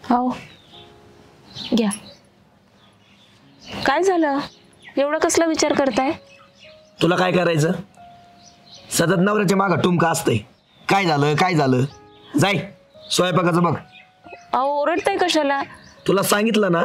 हो घ्या. काय झालं, एवढा कसला विचार करताय? तुला काय करायचं? सतत नवऱ्याच्या मागं टुमका असतंय. काय झालं काय झालं? जाय स्वयंपाकाचं बघ. अहो ओरडताय कशाला? तुला सांगितलं ना.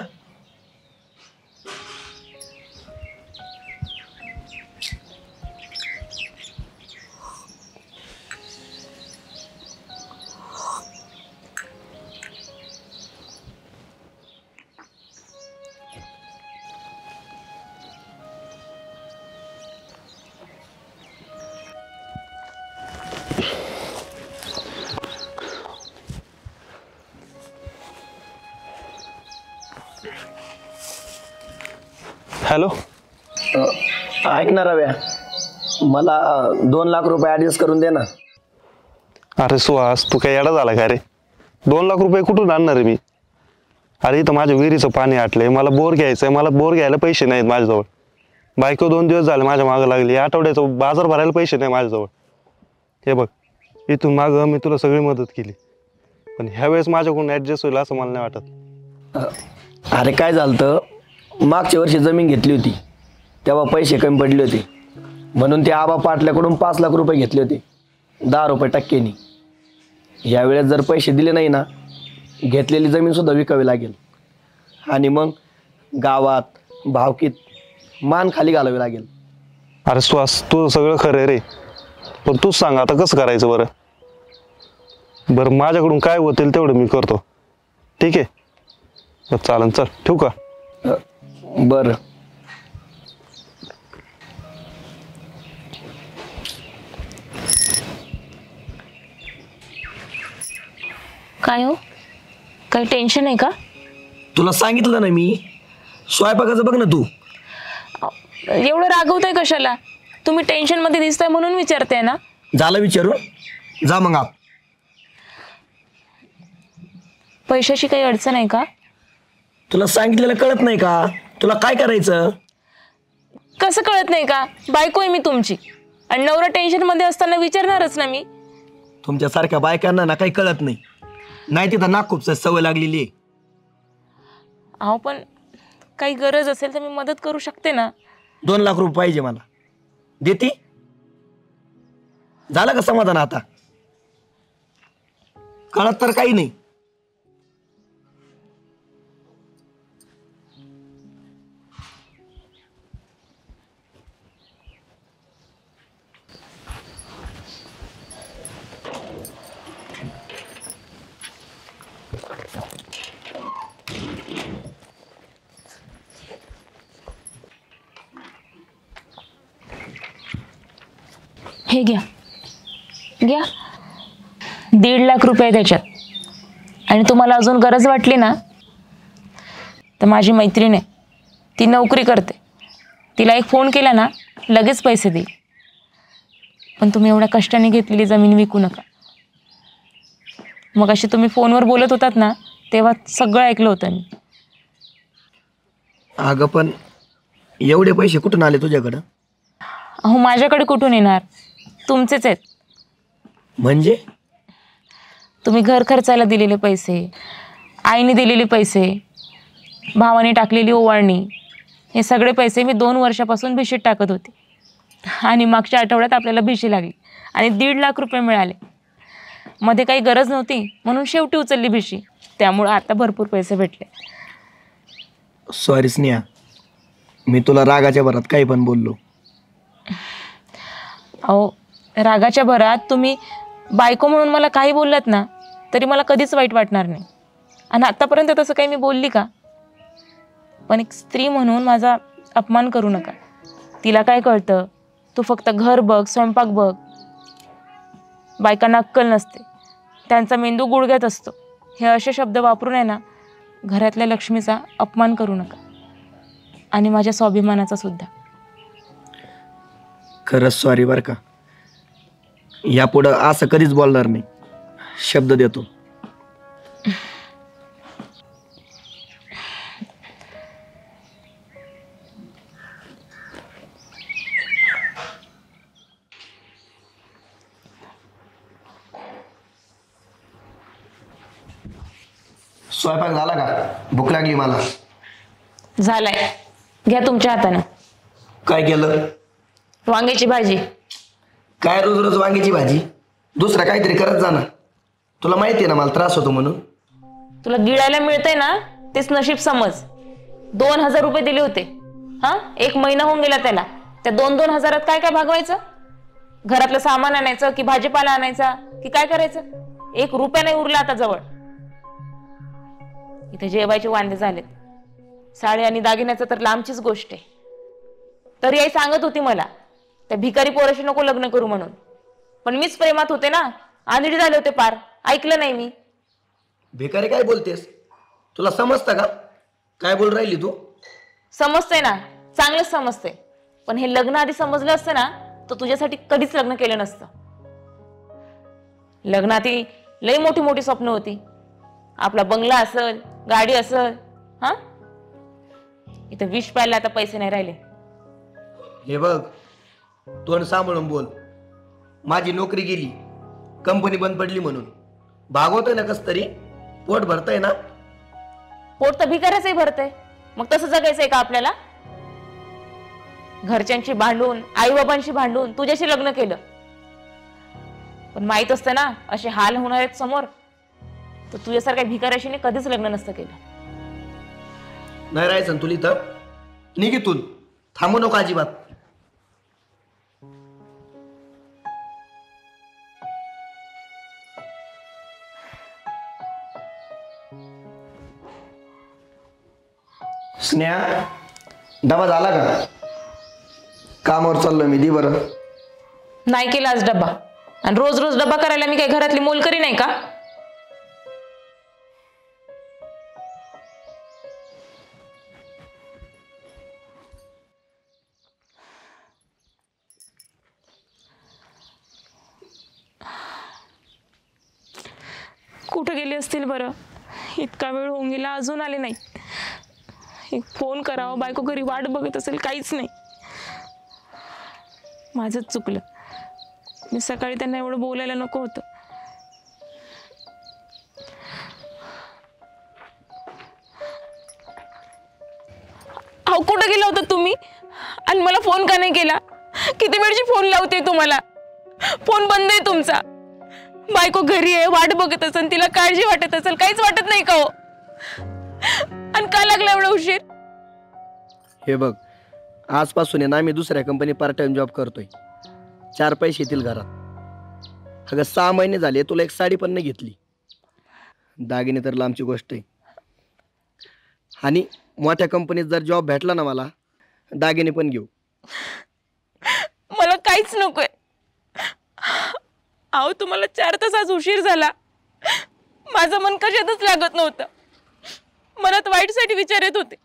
हॅलो. ऐक ना रव्या, मला 2 लाख रुपये ऍडजस्ट करून दे ना. अरे सुहास, तू काय येडा झाला का रे? 2 लाख रुपये कुठून आणणार आहे मी? अरे इथं माझ्या विहिरीचं पाणी आटलंय, मला बोर घ्यायचंय, मला बोर घ्यायला पैसे नाहीत माझ्याजवळ. बायको 2 दिवस झाले माझ्या मागं लागली, आठवड्याचं बाजार भरायला पैसे नाही माझ्याजवळ. हे बघ, इथून मागं मी तुला सगळी मदत केली, पण ह्यावेळेस माझ्याकडून ऍडजस्ट होईल असं मला नाही वाटत. अरे काय झालं, मागच्या वर्षी जमीन घेतली होती तेव्हा पैसे कमी पडले होते, म्हणून ते आबा पाटल्याकडून 5 लाख रुपये घेतले होते 10 रुपये टक्केनी. यावेळेस जर पैसे दिले नाही ना, घेतलेली जमीनसुद्धा विकावी लागेल आणि मग गावात भावकीत मान खाली घालावी लागेल. अरे सुहास, तू सगळं खरं आहे रे, पण तूच सांग आता कसं करायचं बरं? बरं, माझ्याकडून काय होतील तेवढं मी करतो, ठीक आहे? चालन, चल ठेवू का? बरं. काय हो, काही टेन्शन आहे का? तुला सांगितलं ना मी, स्वयंपाकाचं बघ ना तू. एवढं रागवताय कशाला? तुम्ही टेन्शन मध्ये दिसताय म्हणून विचारते ना. झालं विचारू, जा मग आप. पैशाची काही अडचण आहे का? तुला सांगितलेलं कळत नाही का? तुला काय करायचं? कसं कळत नाही का? बायको आहे मी तुमची, आणि नवरा टेन्शन मध्ये असताना विचारणारच ना मी. तुमच्यासारख्या बायकांना ना काही कळत नाही, नाही तिथं नाक खूप सवय लागलेली आहे. अहो पण काही गरज असेल तर मी मदत करू शकते ना. 2 लाख रुपये पाहिजे मला, देती? झालं का समाधान आता? कळत तर काही नाही. हे घ्या घ्या, 1.5 लाख रुपये त्याच्यात. आणि तुम्हाला अजून गरज वाटली ना तर माझी मैत्रीण आहे, ती नोकरी करते, तिला एक फोन केला ना लगेच पैसे देईल. पण तुम्ही एवढ्या कष्टाने घेतलेली जमीन विकू नका. मग अशी तुम्ही फोनवर बोलत होतात ना, तेव्हा सगळं ऐकलं होतं मी. अगं पण एवढे पैसे कुठून आले तुझ्याकडं? अहो माझ्याकडे कुठून येणार, तुमचेच आहेत. म्हणजे? तुम्ही घर खर्चायला दिलेले पैसे, आईने दिलेले पैसे, भावाने टाकलेली ओवाळणी, हे सगळे पैसे मी 2 वर्षापासून भिशीत टाकत होते. आणि मागच्या आठवड्यात आपल्याला भिशी लागली आणि 1.5 लाख रुपये मिळाले. मध्ये काही गरज नव्हती म्हणून शेवटी उचलली भिशी, त्यामुळे आता भरपूर पैसे भेटले. सॉरी स्नेहा, मी तुला रागाच्या भरात काही पण बोललो. अहो रागाच्या भरात तुम्ही बायको म्हणून मला काही बोललात ना तरी मला कधीच वाईट वाटणार नाही. आणि आतापर्यंत तसं काही मी बोलली का? पण एक स्त्री म्हणून माझा अपमान करू नका. तिला काय कळतं, तू फक्त घर बघ, स्वयंपाक बघ. बायकांना अक्कल नसते, त्यांचा मेंदू गुडघ्यात असतो. हे असे शब्द वापरून आहे ना घरातल्या लक्ष्मीचा अपमान करू नका, आणि माझ्या स्वाभिमानाचा सुद्धा. खरंच सॉरी बरं का, यापुढं असं कधीच बोलणार नाही, शब्द देतो. स्वयंपाक झाला का? भूक लागली मला. झालाय, घ्या तुमच्या हातानं. काय केलं? वांग्याची भाजी. काय रोज रोज वांग्याची भाजी? दुसरा काहीतरी करत जा ना. तुला माहिती आहे ना मला त्रास होतो म्हणून. तुला गिळायला मिळतंय ना तेच नशीब समज. 2,000 रुपये दिले होते. हा, 1 महिना होऊन गेला त्याला. त्या 2-2 हजारात काय काय भागवायचं? घरातलं सामान आणायचं की भाजीपाला आणायचा की काय करायचं? 1 रुपया नाही उरला आता जवळ. इथे जेवायचे वांदे झालेत. साडी आणि दागिन्याचं तर लांबचीच गोष्ट आहे. तरी आई सांगत होती मला त्या भिकारी पोराशी नको लग्न करू म्हणून. पण मीच प्रेमात होते ना, आंधळी झाले होते पार. ऐकलं नाही मी. भिकारी काय बोलतेस? तुला समजतं का काय बोल राहिली तू? समजतंय ना, चांगलंच समजतंय. पण हे लग्न आधी समजलं असतं ना तर तुझ्यासाठी कधीच लग्न केलं नसतं. लग्नाआधी लई मोठी मोठी स्वप्न होती. आपला बंगला असल, गाडी असल. हा, इथं विष प्यायला आता पैसे नाही राहिले. हे बघ, तोंड सांभाळून बोल. माझी नोकरी गेली, कंपनी बंद पडली म्हणून भागवतोय ना कस तरी. पोट भरतय ना. पोट तर भिकाऱ्याचंही भरतंय. मग तसं जगायचंय का आपल्याला? घरच्यांशी भांडून, आई बाबांशी भांडून तुझ्याशी लग्न केलं. पण माहित असतं ना असे हाल होणार आहेत समोर, तर तुझ्यासारख्या भिकाऱ्याशी कधीच लग्न नसतं केलं. नाही राहायचं ना तुला इथं. निघितून थांबू नको अजिबात. स्नेहा, डबा झाला का? कामावर चाललोय मी, दे बरं. नाही केला आज डब्बा. आणि रोज रोज डब्बा करायला मी काही घरातली मोलकरी नाही का? कुठे गेली असतील बरं? इतका वेळ होऊन गेला अजून आले नाही. एक फोन करावा, बायको घरी वाट बघत असेल, काहीच नाही. माझंच चुकलं. मी सकाळी त्यांना एवढं बोलायला नको होतं. अहो, कुठं गेला होता तुम्ही? आणि मला फोन का नाही केला? किती वेळची फोन लावते तुम्हाला. फोन बंद आहे तुमचा. बायको घरी आहे, वाट बघत असेल, तिला काळजी वाटत असेल, काहीच वाटत नाही का हो? आणि का लागला एवढा उशीर? हे बघ, आजपासून आहे ना मी दुसऱ्या कंपनी पार्ट टाइम जॉब करतोय. 4 पैसे येतील घरात. अगं 6 महिने झाले तुला एक साडी पण नाही घेतली. दागिने तर लांबची गोष्ट आहे. आणि मोठ्या कंपनीत जर जॉब भेटला ना मला, दागिने पण घेऊ. मला काहीच नकोय. अहो, तुम्हाला 4 तास आज उशीर झाला. माझं मन कशातच लागत नव्हतं. मनात वाईटसाठी विचार येत होते.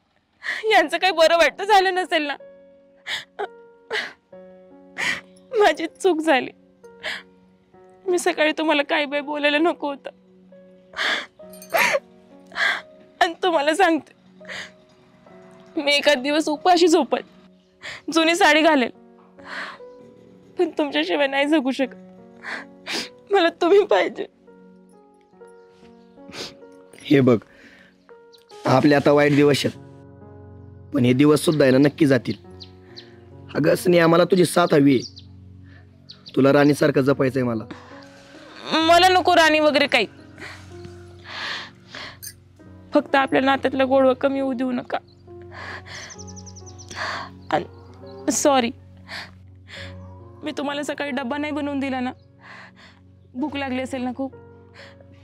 यांचं काही बरं वाईट झालं नसेल ना. माझी चूक झाली. मी सकाळी तुम्हाला काही बाई बोलायला नको होतं. आणि तुम्हाला सांगते, मी एखाद दिवस उपाशी झोपल, जुनी साडी घालेल, पण तुमच्याशिवाय नाही जगू शकत. मला तुम्ही पाहिजे. हे बघ, आपले आता वाईट दिवस आहेत, पण हे दिवस सुद्धा आहे ना नक्की जातील. अगं स्नेहा, मला तुझी साथ हवी आहे. तुला राणीसारखं जपायचंय मला. मला नको राणी वगैरे काही. फक्त आपल्या नात्यातला गोडवा कमी होऊ देऊ नका. सॉरी, मी तुम्हाला सकाळी डब्बा नाही बनवून दिला ना. भूक लागली असेल ना खूप.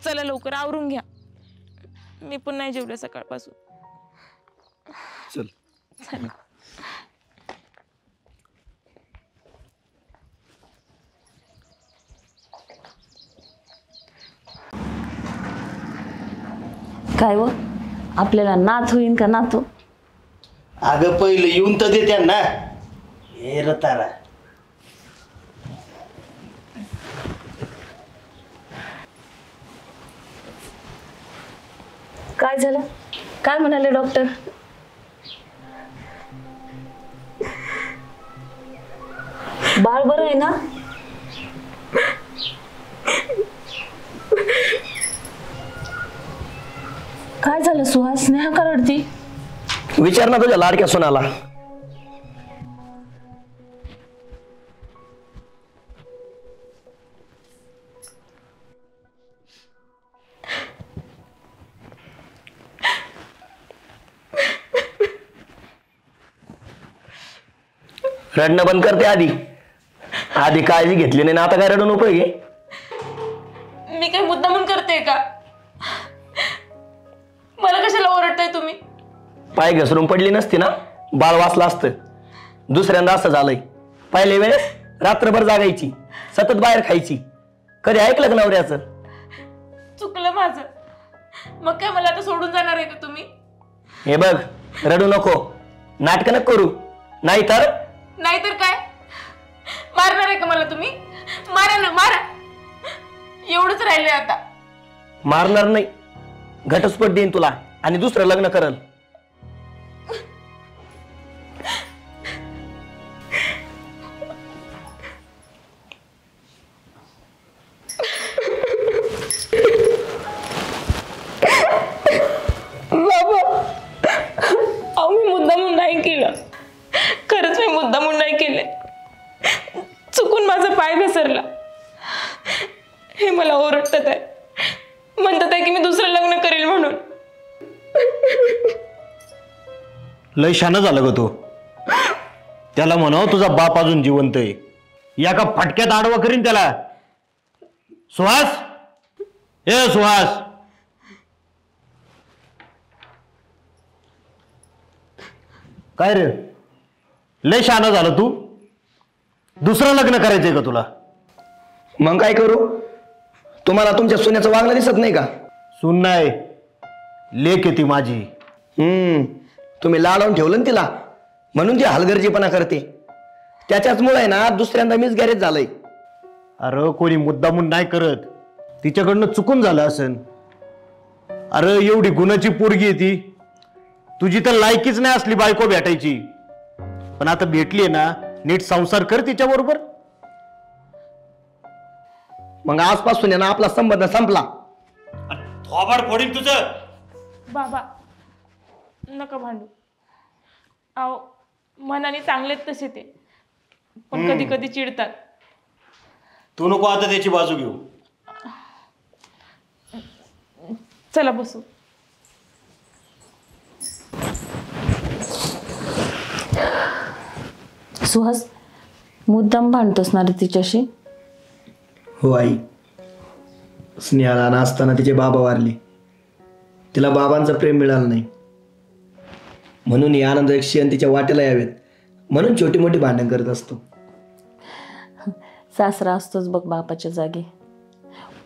चला लवकर आवरून घ्या. मी पण नाही जेवले सकाळपासून. चल. चला. काय व आपल्याला नाथ होईन का नातू? अगं पहिलं येऊन तर दे त्यांना. हे रतारा काय झालं? काय म्हणाले डॉक्टर? बाळ बरं आहे ना? झालं सुहास? स्नेहा का रडती? विचार ना तुझ्या लाडक्या सोनाला. रडणं बंद करते आधी. आधी काळजी घेतली नाही ना आता काय रडून उपयोग आहे? मी काही मुद्दामून करते का? मला कशाला ओरडताय तुम्ही? पाय घसरून पडली नसती ना बाळ वाचलं असतं. दुसऱ्यांदा असं झालंय. पहिल्या वेळेस रात्रभर जागायची, सतत बाहेर खायची. कधी ऐकलं का नवऱ्याचं? चुकलं माझं. मग काय मला आता सोडून जाणार आहे का तुम्ही? हे बघ, रडू नको, नाटकं नको करू. नाहीतर काय? मारणार आहे का मला तुम्ही? मारा ना, मारा. एवढंच राहिलंय आता. मारणार नाही, घटस्फोट देईन तुला आणि दुसरं लग्न करल. अहो, मी मुद्दामून नाही केलं. खरंच मी मुद्दामून नाही केले. चुकून माझा पाय घसरला. हे मला ओरडतात आहे. म्हणतात आहे की मी दुसरं लग्न करेल म्हणून. लय शान झालं ग तू. त्याला म्हणाव तुझा बाप अजून जिवंत आहे. या का फटक्यात आडवा करीन त्याला. सुहास, ए सुहास, काय रे लय शान झालं तू. दुसरं लग्न करायचंय का तुला? मग काय करू? तुम्हाला तुमच्या सुनेचं वागणं दिसत नाही का? सुन नाही, लेक आहे ती माझी. तुम्ही लाडवून ठेवलं ना तिला, म्हणून ती हलगर्जीपणा करते. त्याच्याचमुळे आहे ना दुसऱ्यांदा मिसगॅरेज झालंय. अरे कोणी मुद्दामून नाही करत, तिच्याकडनं चुकून झालं असेल. अरे एवढी गुणाची पोरगी आहे ती. तुझी तर लायकीच नाही असली बायको भेटायची. पण आता भेटली ना, नीट संसार कर तिच्या बरोबर. मग आजपासून आहे ना आपला संबंध संपला. थोबाड फोडील तुझं. बाबा नका भांडू. अहो, मनाने चांगलेच तसे ते, पण कधी कधी चिडतात. तू नको आता त्याची बाजू घेऊ. चला बसू. सुहास, मुद्दाम भांडतोस ना रे तिच्याशी? हो आई. स्नेहाला असताना तिचे बाबा वारले. तिला बाबांचं प्रेम मिळालं नाही, म्हणून ही आनंद क्षण तिच्या वाटेला यावेत म्हणून छोटी मोठी भांडण करत असतो. सासरा असतोच बघ बापाच्या जागी.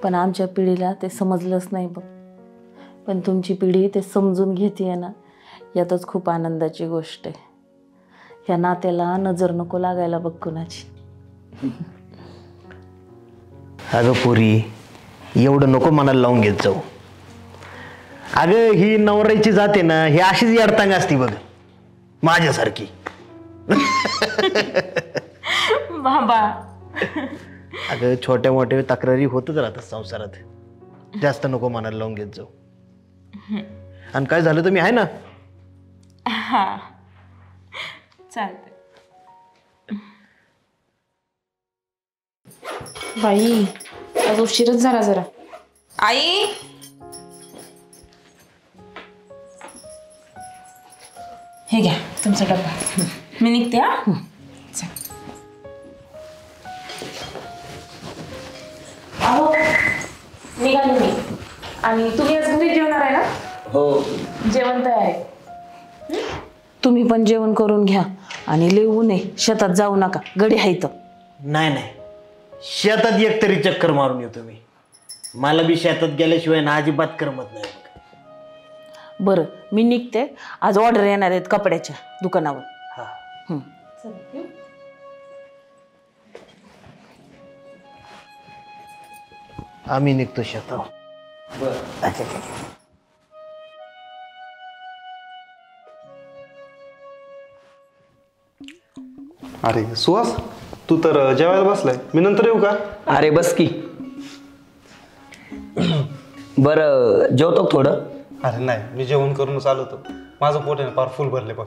पण आमच्या पिढीला ते समजलंच नाही बघ. पण तुमची पिढी ते समजून घेते ना, यातच खूप आनंदाची गोष्ट आहे. ह्या नात्याला नजर नको लागायला बघ कुणाची. अगं पोरी, एवढं नको मनाला लावून घेत जाऊ. अगं ही नवऱ्याची जाते ना, ही अशीच अडतांग असती बघ, माझ्यासारखी. बाबा अगं छोट्या मोठ्या तक्रारी होतच राहतात संसारात. जास्त नको मनाला लावून घेत जाऊ. आणि काय झालं तर मी आहे ना. हा चालतंय. बाई आज उशीरच झाला जरा. आई हे घ्या तुमचा डब्बा. मी निघते. हा चल. अहो निघाले मी. आणि तुम्ही आज घरी जेवणार आहे ना? हो. जेवण तयार आहे. तुम्ही पण जेवण करून घ्या आणि लिहू नये. शेतात जाऊ नका, गडी हायत. नाही नाही, शेतात एक तरी चक्कर मारून येतो मी. मला बी शेतात गेल्याशिवाय ना अजिबात करमत नाही. बरं मी निघते. आज ऑर्डर येणार आहेत कपड्याच्या दुकानावर. हा. आम्ही निघतो शेतावर. अरे सुहास, तू तर जेवायला बसलाय. मी नंतर येऊ का? अरे बस की. बरं जेवतो थोडं, अरे नाही, मी जेवण करूनच आलो होतो. माझं पोट आहे ना फार फुल भरले बघ.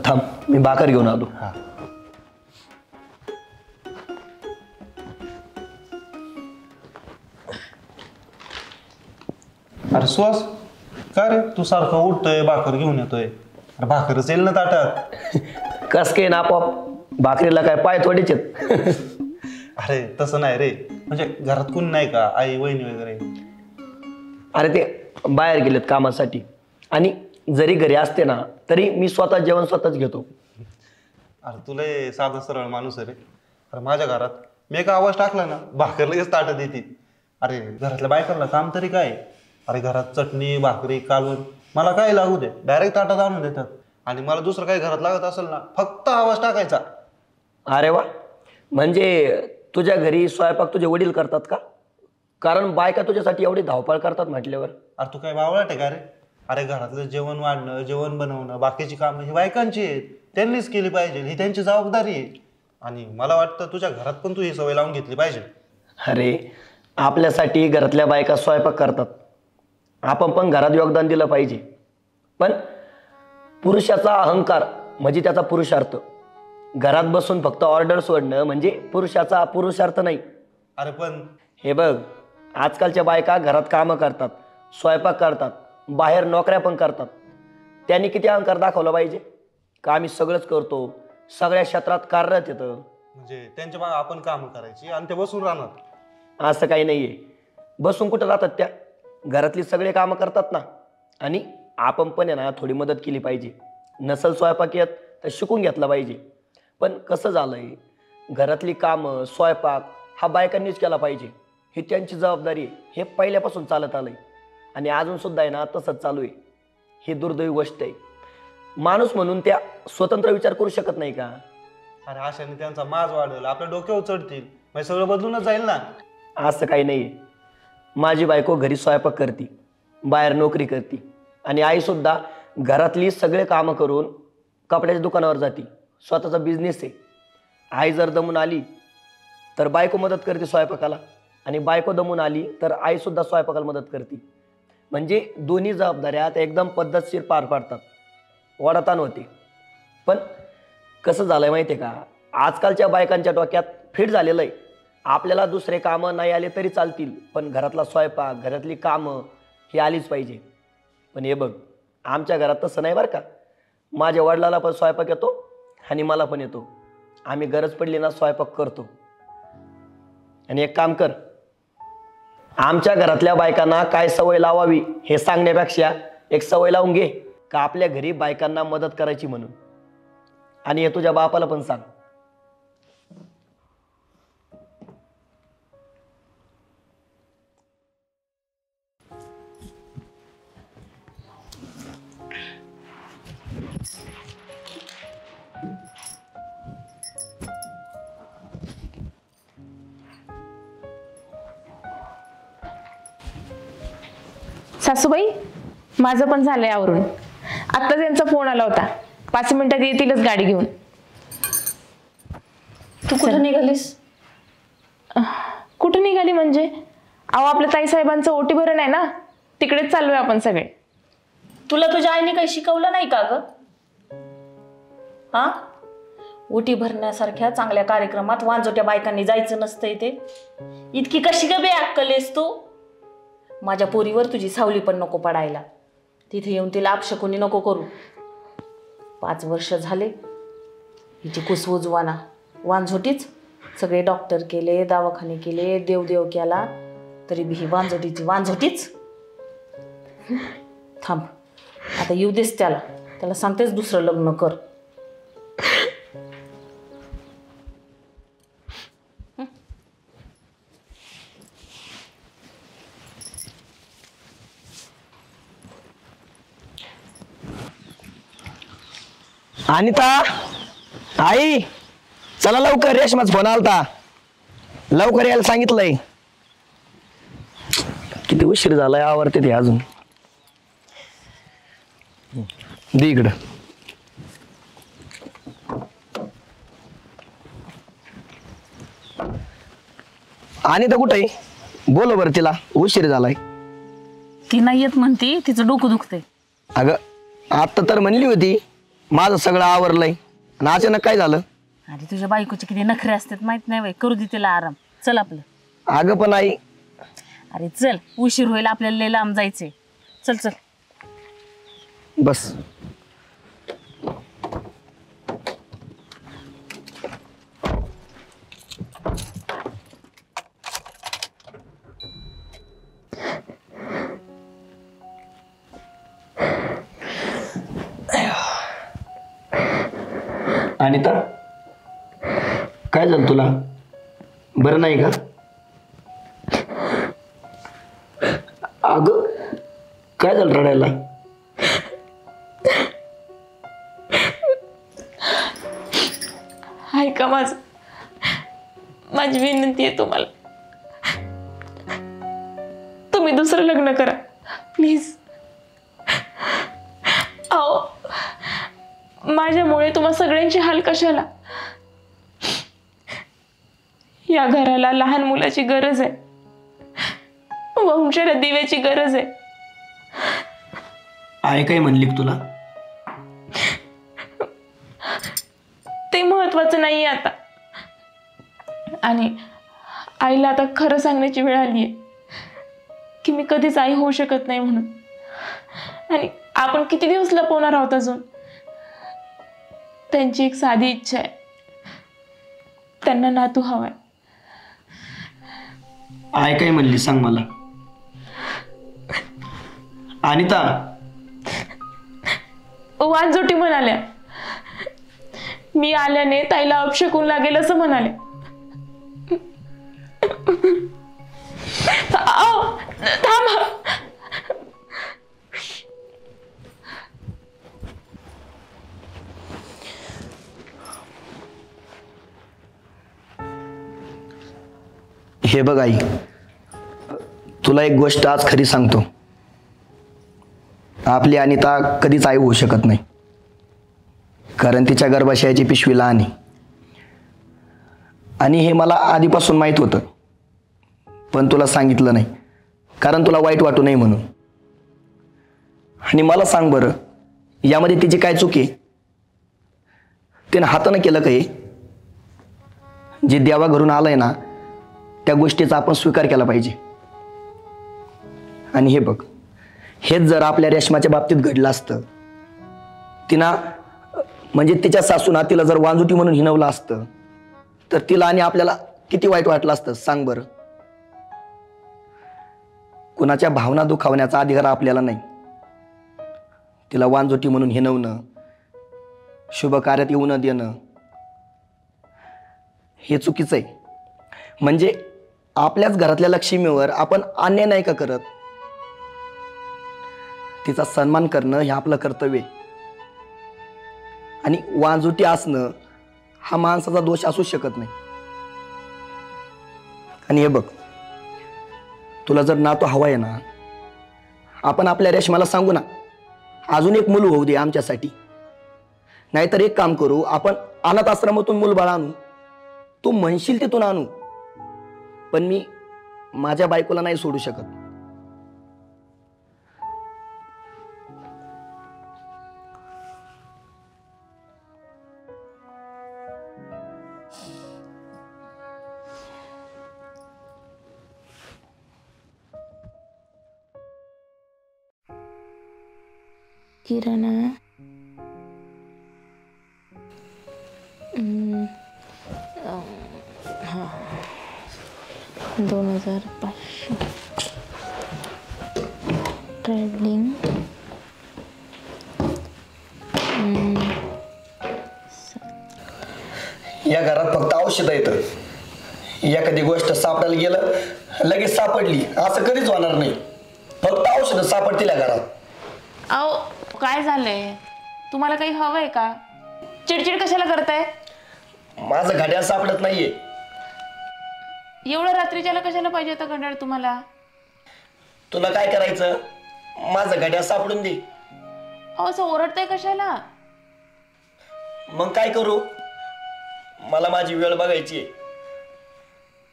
थांब, मी भाकर घेऊन आलो. हा. अरे सुहास, काय रे तू सारखं उठतोय भाकर घेऊन येतोय? अरे भाकरच येईल ना ताटात. कस काय ना आपोआप, भाकरीला काय पाय थोडेच आहेत. अरे तसं नाही रे, म्हणजे घरात कोण नाही का, आई वहिनी वगैरे? अरे ते बाहेर गेलेत कामासाठी, आणि जरी घरी असते ना तरी मी स्वतः जेवण स्वतःच घेतो. अरे तुला साधा सरळ माणूस आहे रे. अरे माझ्या घरात मी एक आवाज टाकला ना भाकर लगेच ताटत देते. अरे घरातल्या बायकांना काम तरी काय? अरे घरात चटणी भाकरी कालवण मला काय लागू दे, डायरेक्ट ताटात आणून देतात. आणि मला दुसरं काही घरात लागत असेल ना फक्त आवाज टाकायचा. अरे वा, म्हणजे तुझ्या घरी स्वयंपाक तुझे वडील करतात का? कारण बायका तुझ्यासाठी एवढी धावपळ करतात म्हटल्यावर. अरे तू काय बावळट आहे का रे? अरे घरातलं जेवण वाढणं, जेवण बनवणं, बाकीची कामं ही बायकांची आहेत, त्यांनीच केली पाहिजे, ही त्यांची जबाबदारी आहे. आणि मला वाटतं तुझ्या घरात पण तू ही सवय लावून घेतली पाहिजे. अरे आपल्यासाठी घरातल्या बायका स्वयंपाक करतात, आपण पण घरात योगदान दिलं पाहिजे. पण पुरुषाचा अहंकार म्हणजे त्याचा पुरुषार्थ. घरात बसून फक्त ऑर्डर सोडणं म्हणजे पुरुषाचा पुरुषार्थ नाही. अरे पण हे बघ, आजकालच्या बायका घरात कामं करतात, स्वयंपाक करतात, बाहेर नोकऱ्या पण करतात. त्यांनी किती अहंकार दाखवला पाहिजे का आम्ही सगळंच करतो, सगळ्या क्षेत्रात कार्यरत येतं. म्हणजे त्यांच्या मागे आपण कामं करायची आणि ते बसून राहणार? असं काही नाही आहे. बसून कुठं राहतात त्या? घरातली सगळे कामं करतात ना. आणि आपण पण आहे ना थोडी मदत केली पाहिजे. नसल स्वयंपाक येत तर शिकून घेतला पाहिजे. पण कसं झालंय, घरातली कामं स्वयंपाक हा बायकांनीच केला पाहिजे, ही त्यांची जबाबदारी आहे. हे पहिल्यापासून चालत आलंय आणि अजून सुद्धा आहे ना तसंच चालू आहे. ही दुर्दैवी गोष्ट आहे. माणूस म्हणून त्या स्वतंत्र विचार करू शकत नाही का? अरे अशाने त्यांचा माज वाढेल, आपल्या डोक्यावर चढतील, म्हणजे सगळं बदलूनच जाईल ना. असं काही नाही आहे. माझी बायको घरी स्वयंपाक करते, बाहेर नोकरी करते, आणि आईसुद्धा घरातली सगळे कामं करून कपड्याच्या दुकानावर जाते. स्वतःचा बिझनेस आहे. आई जर दमून आली तर बायको मदत करते स्वयंपाकाला, आणि बायको दमून आली तर आईसुद्धा स्वयंपाकाला मदत करते. म्हणजे दोन्ही जबाबदाऱ्या त्या एकदम पद्धतशीर पार पाडतात, ओढाताण होते. पण कसं झालं आहे माहिती आहे का, आजकालच्या बायकांच्या डोक्यात फिट झालेलं आहे, आपल्याला दुसरे कामं नाही आले तरी चालतील, पण घरातला स्वयंपाक, घरातली कामं ही आलीच पाहिजे. पण हे बघ, आमच्या घरात तसं नाही बरं का. माझ्या वडिलाला पण स्वयंपाक येतो आणि मला पण येतो. आम्ही गरज पडली ना स्वयंपाक करतो. आणि एक काम कर, आमच्या घरातल्या बायकांना काय सवय लावावी हे सांगण्यापेक्षा एक सवय लावून घे का आपल्या घरी बायकांना मदत करायची म्हणून. आणि हे तुझ्या बापाला पण सांग. सासूबाई, माझं पण झालंय आवरून. आत्ता त्यांचा फोन आला होता, 5 मिनिटात येतीलच गाडी घेऊन. तू कुठं निघालीस? कुठं निघाली म्हणजे? अहो आपल्या ताईसाहेबांचं ओटी भरण आहे ना, तिकडेच चाललोय आपण सगळे. तुला तुझ्या आईने काही शिकवलं नाही का ग? हा, ओटी भरण्यासारख्या चांगल्या कार्यक्रमात वांजोट्या बायकांनी जायचं नसतंय ते? इतकी कशी ग बे अक्कल आहेस तू? माझ्या पोरीवर तुझी सावली पण नको पडायला. तिथे येऊन तिला अपशकुनी नको करू. 5 वर्ष झाले हिची कुसवजुवाना वांझोटीच. सगळे डॉक्टर केले, दवाखाने केले, देवदेव केला, तरी बी ही वांझोटीची वांझोटीच. थांब, आता येऊ देस त्याला सांगतेच दुसरं लग्न कर. अनिता, आई चला लवकर, रेशमाच फोन आलता, लवकर यायला सांगितलंय. किती उशीर झालाय, आवरते ते अजून. दे इकडं. अनिता कुठे आहे? बोलो बरं तिला, उशीर झालाय. ती नाही येत म्हणती, तिचं डोकं दुखतंय. अगं आत्ता तर म्हणली होती माझं सगळं आवरलंय आणि अचानक काय झालं? अरे तुझ्या बायकोचे किती नखरे असतात माहित नाही बाई. करू दे तिला आराम. चल आपलं. अगं पण आई, अरे चल, उशीर होईल आपल्याला, लय लांब जायचंय. चल चल. बस. अनिता, काय झालं तुला? बरं नाही का? अगं काय झालं रडायला? ऐका माझी विनंती आहे तुम्हाला, तुम्ही दुसरं लग्न करा प्लीज. अहो माझ्यामुळे तुम्हा सगळ्यांची हाल कशाला? या घराला लहान मुलाची गरज आहे, वंशाला दिव्याची गरज आहे. आई काय म्हणली तुला? ते महत्वाचं नाहीये आता. आणि आईला आता खरं सांगण्याची वेळ आली आहे की मी कधीच आई होऊ शकत नाही म्हणून. आणि आपण किती दिवस लपवणार आहोत अजून? त्यांची एक साधी इच्छा आहे, त्यांना नातू हवाय. आई काय म्हणली सांग मला. अनिता, वानजोटी म्हणाल्या, मी आल्याने ताईला अपशकून लागेल असं म्हणाले. थांबा. हे बघ आई, तुला एक गोष्ट आज खरी सांगतो. आपली अनिता कधीच आई होऊ शकत नाही, कारण तिच्या गर्भाशयाची पिशवी लहान आहे. आणि हे मला आधीपासून माहीत होतं, पण तुला सांगितलं नाही कारण तुला वाईट वाटू नये म्हणून. आणि मला सांग बरं, यामध्ये तिची काय चूक आहे? तिनं हातानं केलं का? हे जे देवा घरून आलंय ना, त्या गोष्टीचा आपण स्वीकार केला पाहिजे. आणि हे बघ, हेच जर आपल्या रेशमाच्या बाबतीत घडलं असतं, तिनं म्हणजे तिच्या सासूना तिला जर वांजुटी म्हणून हिणवलं असतं, तर तिला आणि आपल्याला किती वाईट वाटलं असतं सांग बरं. कुणाच्या भावना दुखावण्याचा अधिकार आपल्याला नाही. तिला वांजुटी म्हणून हिणवणं, शुभ कार्यात येऊ न देणं, हे चुकीचं आहे. म्हणजे आपल्याच घरातल्या लक्ष्मीवर आपण अन्याय नाही का करत? तिचा सन्मान करणं हे आपलं कर्तव्य आहे. आणि वांजुटी असणं हा माणसाचा दोष असू शकत नाही. आणि हे बघ, तुला जर नातू हवा आहे ना, आपण आपल्या रेशमाला सांगू ना, अजून एक मूल होऊ दे आमच्यासाठी. नाहीतर एक काम करू, आपण अनाथ आश्रमातून मूलबाळ आणू. तू म्हणशील तिथून आणू, पण मी माझ्या बायकोला नाही सोडू शकत. किराणा 2500. ट्रॅव्हलिंग या घरात फक्त औषध येतं. एखादी गोष्ट सापडायला गेलं लगेच सापडली असं कधीच होणार नाही. फक्त औषध सापडतील या घरात. अहो काय झालंय? तुम्हाला काही हवंय का? चिडचिड कशाला करताय? माझं घड्याळ सापडत नाहीये. एवढं रात्रीच्याला कशाला पाहिजे होतं घड्याळ तुम्हाला? तुला काय करायचं? माझं घड्याळ सापडून दे. अहो असं ओरडताय कशाला? मग काय करू? मला माझी वेळ बघायची आहे.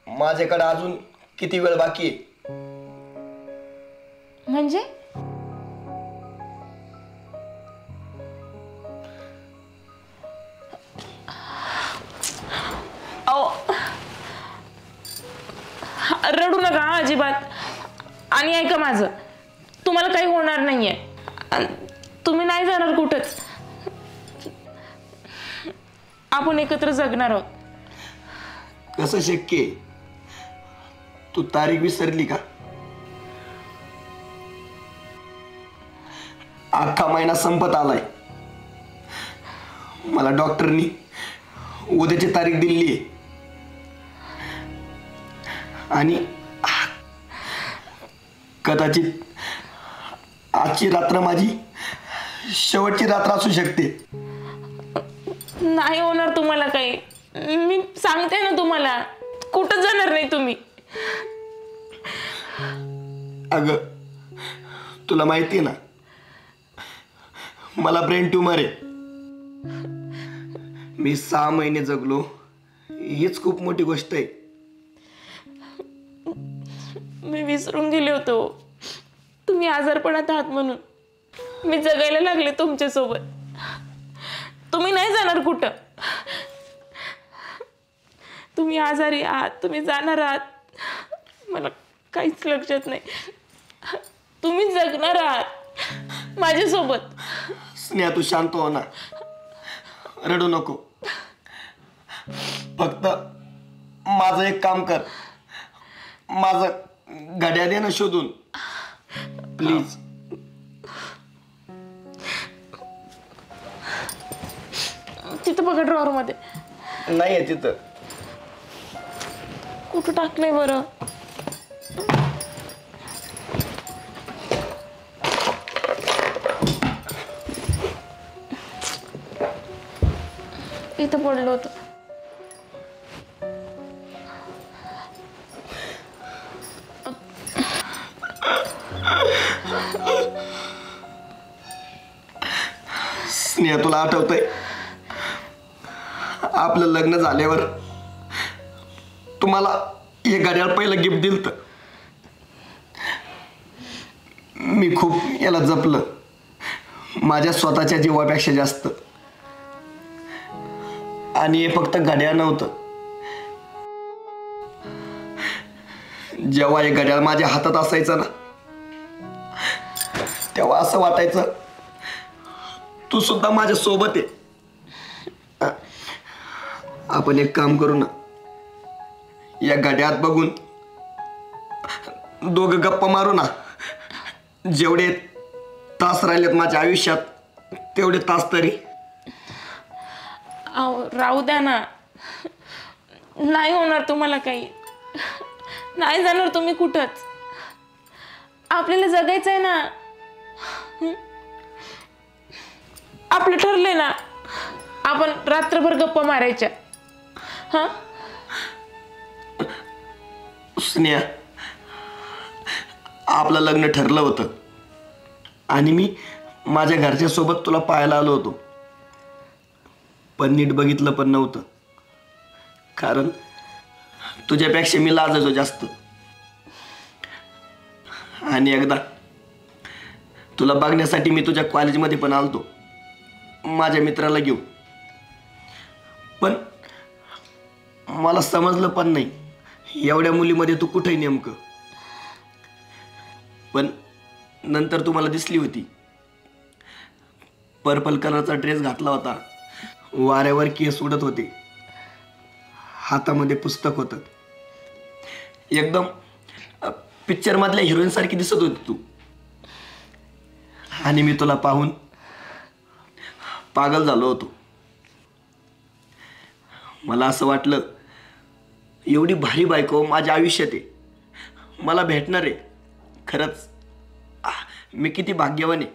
माझ्याकडे अजून किती वेळ बाकी आहे? म्हणजे अहो, रडू नका हा, अजिबात. आणि ऐका माझं, तुम्हाला काही होणार नाहीये. तुम्ही नाही जाणार कुठंच. आपण एकत्र जगणार आहोत. कसं शक्य आहे? तू तारीख विसरली का? अख्खा महिना संपत आलाय. मला डॉक्टरनी उद्याची तारीख दिली आहे. आणि कदाचित आजची रात्र माझी शेवटची रात्र असू शकते. नाही होणार तुम्हाला काही. मी सांगते ना तुम्हाला, कुठं जाणार नाही तुम्ही. अगं, तुला माहिती आहे ना, मला ब्रेन ट्यूमर आहे. मी 6 महिने जगलो, हीच खूप मोठी गोष्ट आहे. मी विसरून गेले होतो तुम्ही आजारपणात आहात म्हणून. मी जगायला लागले तुमच्यासोबत. तुम्ही नाही जाणार कुठं. तुम्ही आजारी आहात, तुम्ही जाणार आहात, मला काहीच लक्षात नाही. तुम्ही जगणार आहात माझ्यासोबत. स्नेहा, तू शांत हो ना, रडू नको. फक्त माझं एक काम कर, माझं घड्याळ दे ना शोधून, प्लीज. तिथं बघा, ड्रॉवर मध्ये. नाही आहे तिथं. कुठं टाकलंय बरं? इथं पडलं होतं. स्नेहा, तुला आठवतंय आपलं लग्न झाल्यावर तुम्हाला हे घड्याळ पहिलं गिफ्ट दिलं. मी खूप याला जपलं, माझ्या स्वतःच्या जीवापेक्षा जास्त. आणि हे फक्त घड्याळ नव्हतं. जेव्हा हे घड्याळ माझ्या हातात असायचं ना, तेव्हा असं वाटायचं तू सुद्धा माझ्या सोबत आहे. आपण एक काम करू ना, या घड्याळात बघून दोघं गप्पा मारू ना. जेवढे तास राहिलेत माझ्या आयुष्यात तेवढे तास तरी. अहो, राहू द्या ना. नाही होणार तुम्हाला काही. नाही जाणार तुम्ही कुठंच. आपल्याला जगायचंय ना. आपलं ठरलंय ना, आपण रात्रभर गप्पा मारायच्या. हा, स्नेहा, आपलं लग्न ठरलं होतं आणि मी माझ्या घरच्या सोबत तुला पाहायला आलो होतो. पण नीट बघितलं पण नव्हतं, कारण तुझ्यापेक्षा मी लाजायचो जास्त. आणि एकदा तुला बघण्यासाठी मी तुझ्या कॉलेजमध्ये पण आलतो माझ्या मित्राला घेऊन. पण मला समजलं पण नाही एवढ्या मुलीमध्ये तू कुठे नेमकं. पण नंतर तू मला दिसली होती. पर्पल कलरचा ड्रेस घातला होता, वाऱ्यावर केस उडत होते, हातामध्ये पुस्तक होतं. एकदम पिक्चर मधल्या हिरोईन सारखी दिसत होती तू. आणि मी तुला पाहून पागल झालो होतो. मला असं वाटलं एवढी भारी बायको माझ्या आयुष्यात आहे, मला भेटणार आहे. खरंच मी किती भाग्यवान आहे.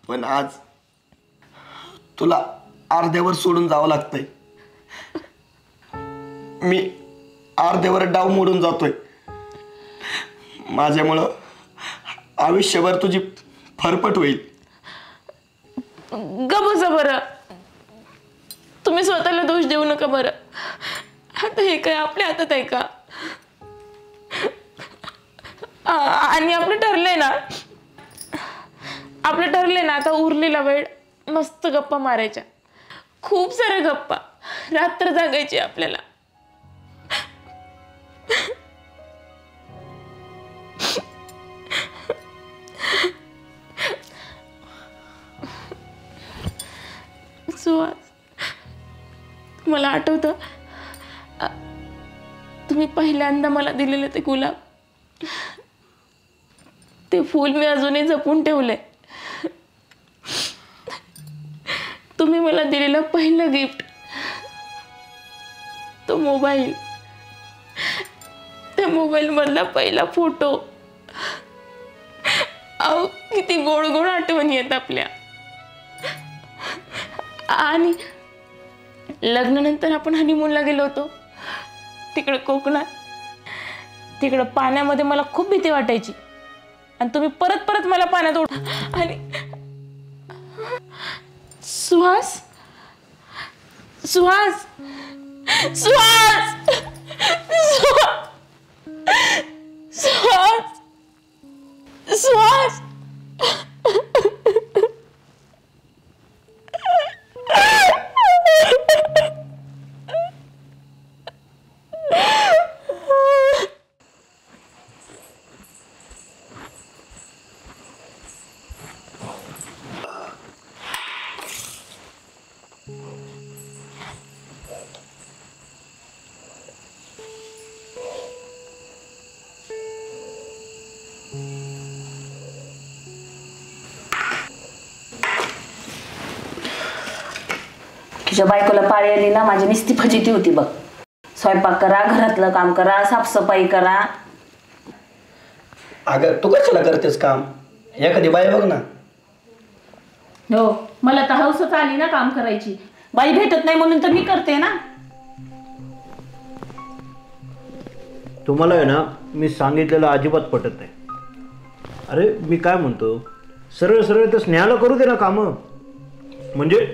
पण आज तुला अर्ध्यावर सोडून जावं लागतंय. मी अर्ध्यावर डाव मोडून जातोय. माझ्यामुळं आयुष्यभर तुझी फरफट होईल. ग बसा बरं. तुम्ही स्वतःला दोष देऊ नका बरं. आता हे काय आपल्या हातात आहे का? आणि आपलं ठरलंय ना आता उरलेला वेळ मस्त गप्पा मारायच्या, खूप साऱ्या गप्पा, रात्र जागायची आपल्याला. सुहास, मला आठवतं तुम्ही पहिल्यांदा मला दिलेलं ते गुलाब, ते फूल मी अजूनही जपून ठेवलंय. तुम्ही मला दिलेलं पहिलं गिफ्ट, तो मोबाईल, त्या मोबाईल मधला पहिला फोटो. अहो किती गोड गोड आठवणी आहेत आपल्या. आणि लग्नानंतर आपण हनीमूनला गेलो होतो तिकडे कोकणात. तिकडं पाण्यामध्ये मला खूप भीती वाटायची आणि तुम्ही परत परत मला पाण्यात उठ. आणि सुहास सुहास सुहास सुहास सुहास तुझ्या बायकोला पाळी आली ना, माझी निस्ती फजिती होती बघ. स्वयंपाक करा, घरातलं काम करा, साफसफाई करा. अगं तू कशाला करतेस काम? एखादी बाई बघ ना. हो, मला तर हौसच आली ना काम करायची. बाई भेटत नाही म्हणून तर मी करते ना. तुम्हाला आहे ना मी सांगितलेलं अजिबात पटत नाही. अरे मी काय म्हणतो, सरळ सरळ तर स्नेहाला करू दे ना कामं, म्हणजे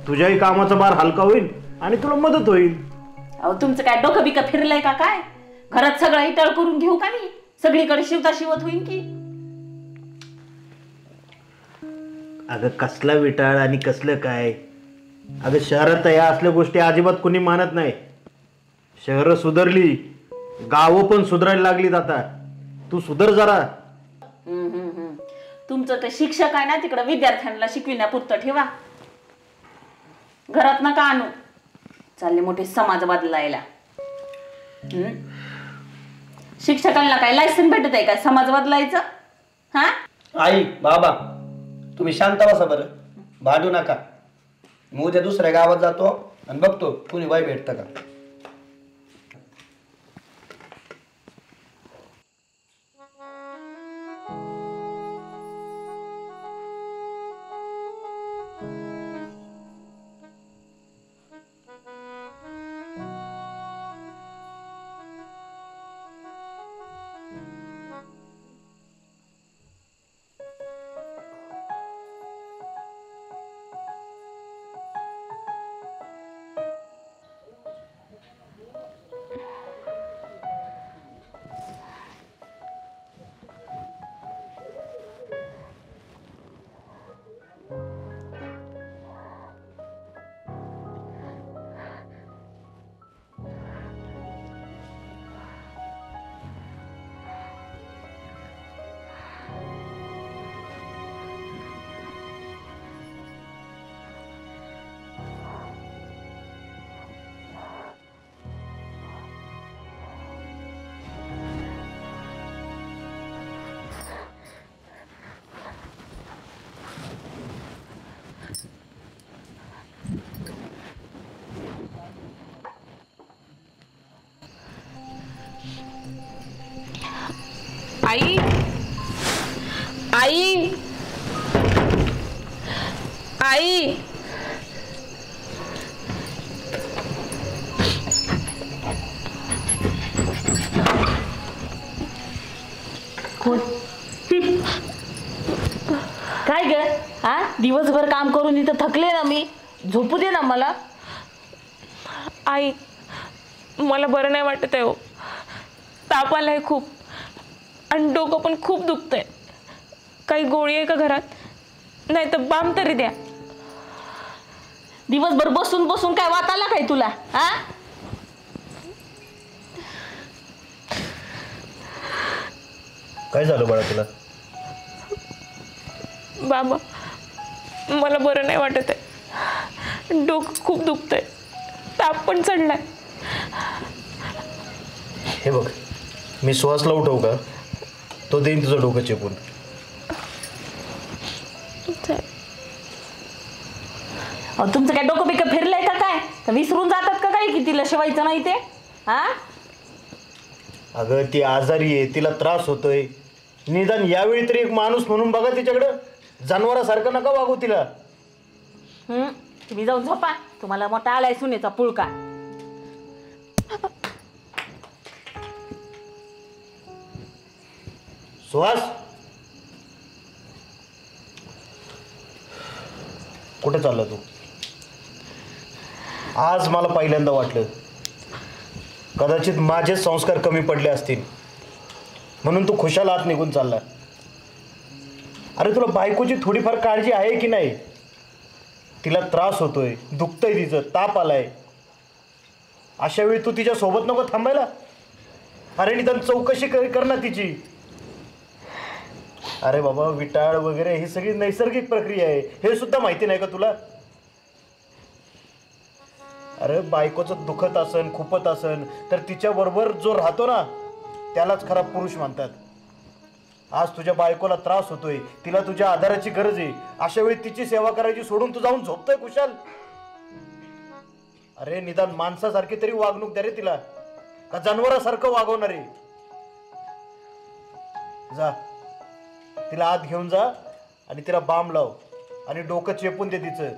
तुझ्याही कामाचा भार हलका होईल आणि तुला मदत होईल. अहो तुमचं काय डोकं बिकं फिरलंय का काय? घरात सगळं इटळ करून घेऊ का मी? सगळीकडे शिवता शिवत होईल की? अगं कसला विटाळ आणि कसलं काय? अगं शहरात या असल्या गोष्टी अजिबात कुणी मानत नाही. शहरं सुधारली, गावं पण सुधारायला लागलीत आता. तू सुधर जरा. तुमचं ते शिक्षक आहे ना तिकडं, विद्यार्थ्यांना शिकविण्यापुरतं ठेवा, घरात नका आणू. चालले मोठे समाज बदलायला. शिक्षकांना काय लायसन भेटत आहे का समाज बदलायचं? हा आई बाबा तुम्ही शांत बसा बरं, भांडू नका. मी उद्या दुसऱ्या गावात जातो आणि बघतो कुणी बाई भेटतं का. आई आई आई काय ग? हा दिवसभर काम करून इथं थकले ना मी, झोपू दे ना मला. आई मला बरं नाही वाटत आहे हो, ताप आलाय खूप आणि डोकं पण खूप दुखतंय. काही गोळी आहे का घरात? नाही तर बाम तरी द्या. दिवसभर बसून बसून काय वाटायला काय तुला? हा, काय झालं बाळा तुला? बाबा मला बरं नाही वाटत आहे. डोकं खूप दुखतंय, ताप पण चढलाय. हे बघ, मी सुहासला उठवू का? तो देईन तुझं डोकं चेपून. अहो, तुमचं काय डोकं बिकं फिरलंय का काय? का विसरून जातात का काय की तिला शिवायचं नाही ते? हा, अगं ती आजारी आहे, तिला त्रास होतोय. निदान यावेळी तरी एक माणूस म्हणून बघा तिच्याकडं. जनावरासारखं नका वागू तिला. तुम्ही जाऊन झोपा. तुम्हाला मोठा आलाय सुनेचा पुळका. सुहास, कुठे चालला तू? आज मला पहिल्यांदा वाटलं कदाचित माझेच संस्कार कमी पडले असतील म्हणून तू खुशाल आत निघून चालला. अरे तुला बायकोची थोडीफार काळजी आहे की नाही? तिला त्रास होतोय, दुखतंय, तिचं ताप आलाय. अशा वेळी तू तिच्या सोबत नको थांबायला? अरे निदान चौकशी कर ना तिची. अरे बाबा, विटाळ वगैरे ही सगळी नैसर्गिक प्रक्रिया आहे, हे सुद्धा माहिती नाही का तुला? अरे बायकोचं दुखत असन, खुपत असन तर तिच्याबरोबर जो राहतो ना त्यालाच खरा पुरुष म्हणतात. आज तुझ्या बायकोला त्रास होतोय, तिला तुझ्या आधाराची गरज आहे. अशा वेळी तिची सेवा करायची सोडून तू जाऊन झोपतोय खुशाल? अरे निदान माणसासारखी तरी वागणूक द्या रे तिला, का जनावरासारखं वागवणार आहे? जा, तिला आत घेऊन जा आणि तिला बाम लाव आणि डोकं चेपून दे तिचं.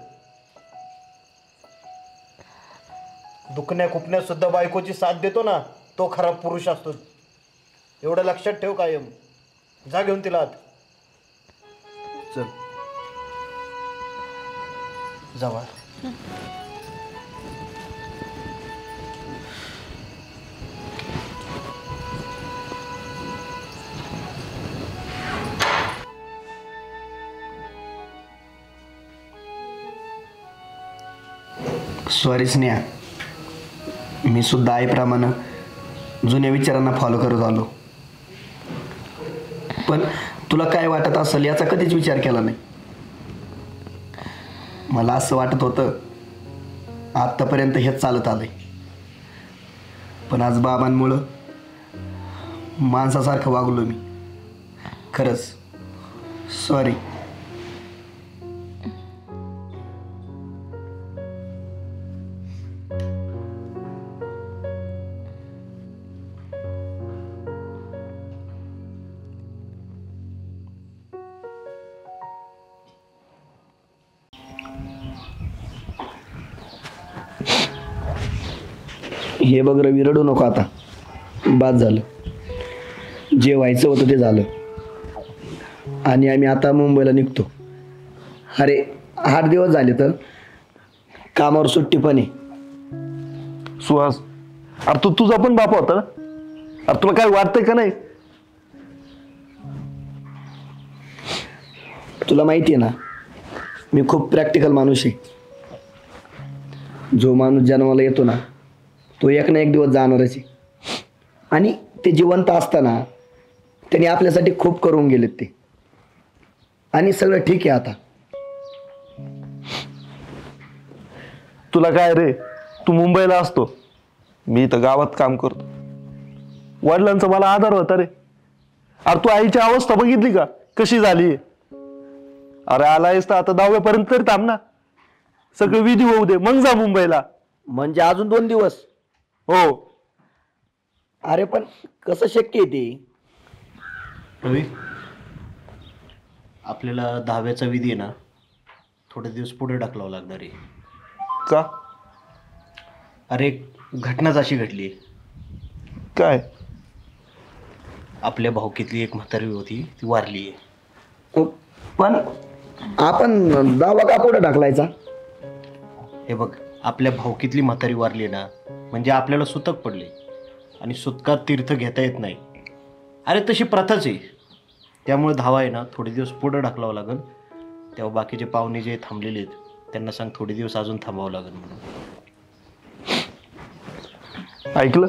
दुखण्या खुपण्यात सुद्धा बायकोची साथ देतो ना तो खरा पुरुष असतो. एवढं लक्षात ठेव कायम. जा घेऊन तिला आत. चल जावा. सॉरी स्नेहा, मी सुद्धा आईप्रमाणे जुन्या विचारांना फॉलो करत आलो. पण तुला काय वाटत असेल याचा कधीच विचार केला नाही. मला असं वाटत होतं आत्तापर्यंत हेच चालत आलंय, पण आज बाबांमुळं माणसासारखं वागलो मी. खरंच सॉरी. हे बघ रवी, रडू नको आता. बाद झालं, जे व्हायचं होतं ते झालं आणि आम्ही आता मुंबईला निघतो. अरे 8 दिवस झाले तर कामावर सुट्टी पण आहे. सुहास, अरे तू तुझा पण बाप होता ना. अरे तुला काय वाटतंय का नाही? तुला माहिती आहे ना, मी खूप प्रॅक्टिकल माणूस आहे. जो माणूस जन्माला येतो ना तो एक ना एक दिवस जाणारच आहे. आणि ते जिवंत असताना त्यांनी आपल्यासाठी खूप करून गेलेत ते. आणि सगळं ठीक आहे आता. तुला काय रे, तू मुंबईला असतो, मी इथं गावात काम करतो. वडिलांचा मला आधार होता रे. अरे तू आईची अवस्था बघितली का कशी झाली? अरे आलायस तर आता 10व्यापर्यंत तरी थांब ना. सगळं विधी होऊ दे मग जा मुंबईला. म्हणजे अजून 2 दिवस? हो. अरे पण कसं शक्य आहे ते? रवी, आपल्याला 10व्याचा विधी आहे ना थोडे दिवस पुढे ढकलावं लागणार आहे. का? अरे घटनाच अशी घडली. काय? आपल्या भाऊकीतली एक म्हातारी होती, ती वारली आहे. पण आपण दावा का पुढे ढकलायचा? हे बघ, आपल्या भाऊकीतली म्हातारी वारली ना म्हणजे आपल्याला सुतक पडले आणि सुतकात तीर्थ घेता येत नाही. अरे तशी प्रथाच आहे, त्यामुळे धावा आहे ना थोडे दिवस पुढं ढकलावं लागेल. तेव्हा बाकीचे पाहुणे जे थांबलेले आहेत त्यांना सांग थोडे दिवस अजून थांबावं लागेल म्हणून. ऐकलं?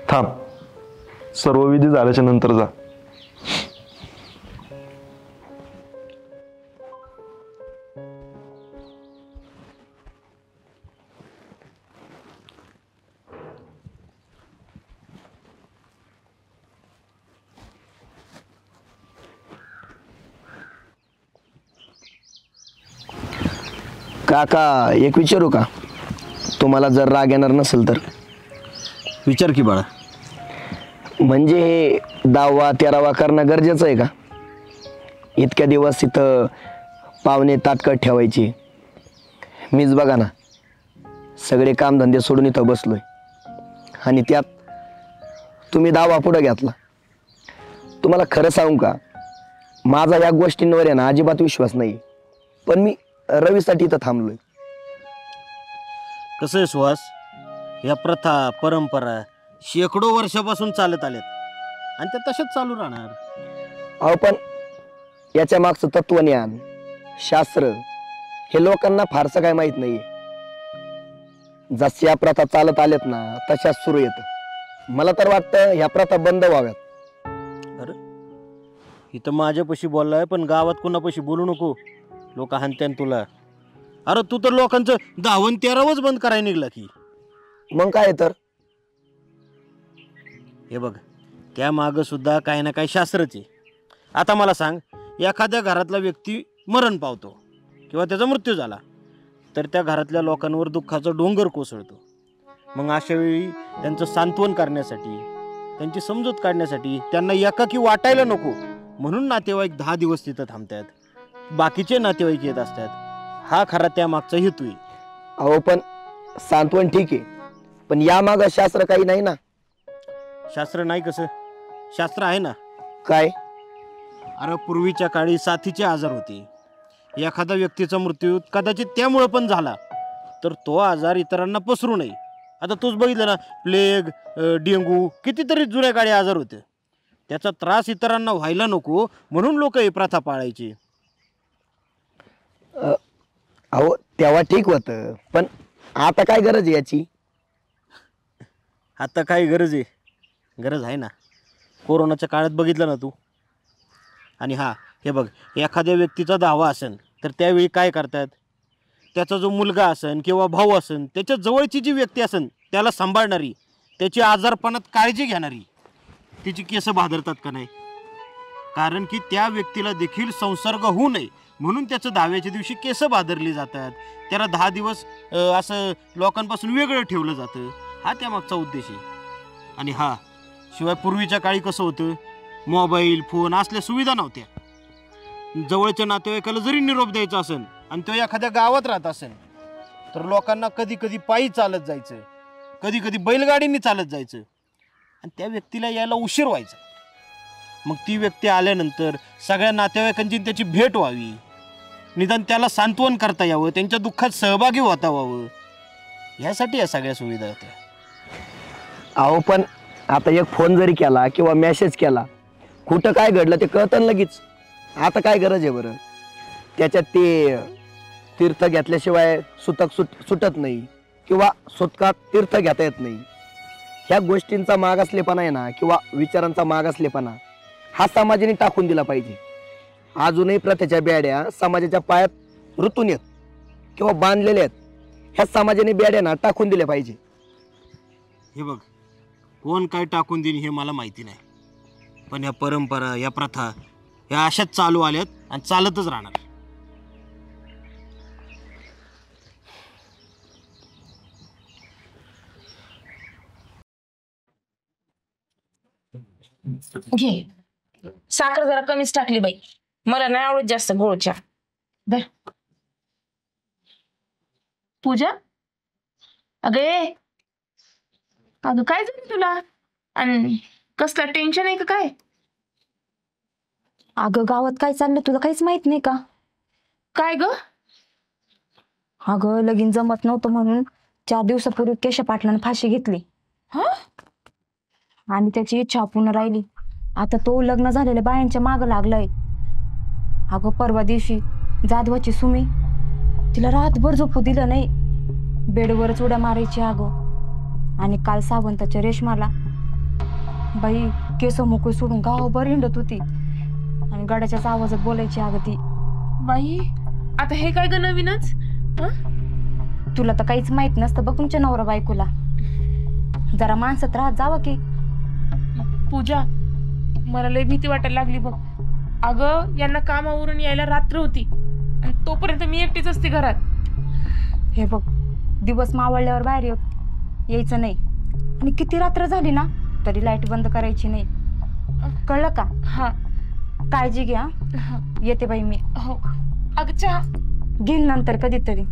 थांब, सर्व विधी झाल्याच्या नंतर जा. काका एक विचारू का? तुम्हाला जर राग येणार नसेल तर. विचार की बाळा. म्हणजे हे 10वा 13वा करणं गरजेचं आहे का? इतक्या दिवस इथं पाहुणे ताटकट ठेवायची. मीच बघा ना, सगळे कामधंदे सोडून इथं बसलोय आणि त्यात तुम्ही 10वा पुढं घेतला. तुम्हाला खरं सांगू का, माझा या गोष्टींवर आहे ना अजिबात विश्वास नाही. पण मी रवीसाठी इथं थांबलोय. कसं आहे सुहास, या प्रथा परंपरा शेकडो वर्षापासून चालत आल्यात आणि त्या तशाच चालू राहणार. अहो पण याच्या मागचं तत्वज्ञान, शास्त्र हे लोकांना फारसं काय माहित नाहीये. जशा प्रथा चालत आल्यात ना तशाच सुरू येतं. मला तर वाटतं ह्या प्रथा बंद व्हाव्यात. अरे इथं माझ्यापाशी बोललाय, पण गावात कोणापाशी बोलू नको, लोक हाणत्यान तुला. अरे तू तर लोकांचं 10 13वच बंद करायला निघला की. मग काय तर हे बघ, त्या मागं सुद्धा काही ना काही शास्त्रच आहे. आता मला सांग, एखाद्या घरातला व्यक्ती मरण पावतो किंवा त्याचा मृत्यू झाला तर त्या घरातल्या लोकांवर दुःखाचा डोंगर कोसळतो. मग अशा वेळी त्यांचं सांत्वन करण्यासाठी, त्यांची समजूत काढण्यासाठी, त्यांना एकाकी वाटायला नको म्हणून नातेवाईक 10 दिवस तिथं थांबतात. बाकीचे नातेवाईक येत असतात. हा खरा त्या मागचा हेतू आहे. अहो पण सांत्वन ठीक आहे, पण या मागं शास्त्र काही नाही ना. शास्त्र नाही कसं? शास्त्र आहे ना. काय? अरे पूर्वीच्या काळी साथीचे आजार होते. एखाद्या व्यक्तीचा मृत्यू कदाचित त्यामुळे पण झाला तर तो आजार इतरांना पसरू नये. आता तूच बघितलं ना, प्लेग, डेंगू, कितीतरी जुन्या काळी आजार होते. त्याचा त्रास इतरांना व्हायला नको म्हणून लोक ही प्रथा पाळायची. अहो तेव्हा ठीक होतं, पण आता काय गरज आहे याची? आता काय गरज आहे? गरज आहे ना. कोरोनाच्या काळात बघितलं ना तू. आणि हा हे बघ, एखाद्या व्यक्तीचा दावा असेल तर त्यावेळी काय करतात, त्याचा जो मुलगा असेल किंवा भाऊ असेल, त्याच्या जवळची जी व्यक्ती असेल त्याला सांभाळणारी, त्याची आजारपणात काळजी घेणारी, तिची केस भादरतात का नाही? कारण की त्या व्यक्तीला देखील संसर्ग होऊ नये म्हणून त्याचं दहाव्याच्या दिवशी केस भादरली जातात. त्याला 10 दिवस असं लोकांपासून वेगळं ठेवलं जातं. हा त्यामागचा उद्देश आहे. आणि हा शिवाय पूर्वीच्या काळी कसं होतं, मोबाईल फोन असल्या सुविधा नव्हत्या. जवळच्या नातेवाईकाला जरी निरोप द्यायचा असेल आणि तो एखाद्या गावात राहत असेल तर लोकांना कधी कधी पायी चालत जायचं, कधी कधी बैलगाडीने चालत जायचं आणि त्या व्यक्तीला यायला उशीर व्हायचा. मग ती व्यक्ती आल्यानंतर सगळ्या नातेवाईकांची त्याची भेट व्हावी, निदान त्याला सांत्वन करता यावं, त्यांच्या दुःखात सहभागी होता व्हावं, यासाठी या सगळ्या सुविधा होत्या. अहो पण आता एक फोन जरी केला किंवा मेसेज केला, कुठं काय घडलं ते कळतं लगेच. आता काय गरज आहे बरं? त्याच्यात ते तीर्थ घेतल्याशिवाय सुटत नाही किंवा सुटकात तीर्थ घेता येत नाही. ह्या गोष्टींचा मागासलेपणा आहे ना, किंवा विचारांचा मागासलेपणा हा समाजाने टाकून दिला पाहिजे. अजूनही प्रथेच्या बेड्या समाजाच्या पायात ऋतून येत किंवा बांधलेल्या आहेत. ह्या समाजाने बेड्या ना टाकून दिल्या पाहिजे. हे बघ, कोण काय टाकून देईन हे मला माहिती नाही, पण या परंपरा, या प्रथा या अशाच चालू आल्यात आणि चालतच राहणार. घे, साखर जरा कमीच टाकली बाई, मला नाही आवडत जास्त गोळच्या. बर पूजा, अगे अगं काय झालं तुला? आणि कसलं टेन्शन आहे का काय? अगं गावात काय चाललं तुला काहीच माहित नाही का? काय ग? अगं लगीन जमत नव्हतं म्हणून 4 दिवसापूर्वी केशव पाटलानं फाशी घेतली. हा? आणि त्याची इच्छा पूर्ण राहिली. आता तो लग्न झालेल्या बायांच्या मागं लागलाय. अगं परवा दिवशी जाधवाची सुमी, तिला रातभर झोपू दिलं नाही, बेडवरच उड्या मारायची अगं. आणि काल सावंताच्या रेशमाला बाई केस मोकळी सोडून गावभर हिंडत होती आणि गाड्याच्याच आवाजात बोलायची अगं ती. बाई आता हे काय ग नवीनच? तुला तर काहीच माहित नसतं बघ तुमच्या नवरा बायकोला. जरा माणसात राहत जावं की. पूजा, मला लय भीती वाटायला लागली बघ. अगं यांना कामावरून यायला रात्र होती आणि तोपर्यंत मी एकटीच असते घरात. हे बघ, दिवस मावळल्यावर बाहेर यायचं नाही. आणि किती रात्र झाली ना तरी लाईट बंद करायची नाही, कळलं का? हा काळजी घ्या. येते बाई मी. हो. अगं चहा घेईन नंतर कधीतरी.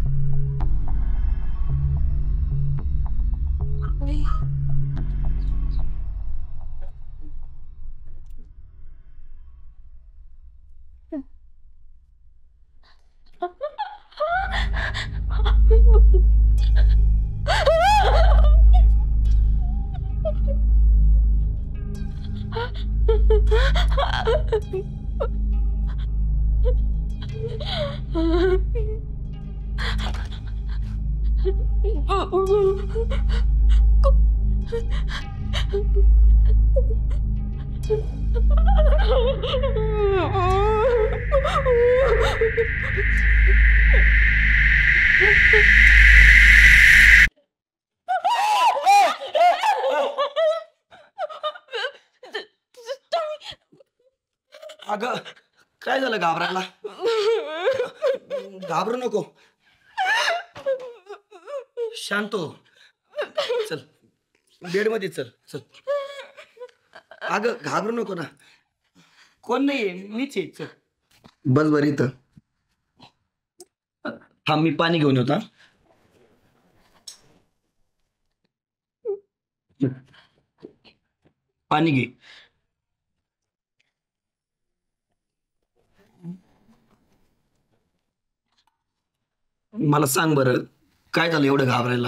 अगं काय झालं घाबरायला? घाबरू नको, शांत हो. चल बेड मध्ये चल चल. अगं घाबरू नको ना, कोण नाही, मीच आहे. चल बस बरी इथं. हा मी पाणी घेऊन येतो. पाणी घे. मला सांग बरं, काय झालं एवढं घाबरायला?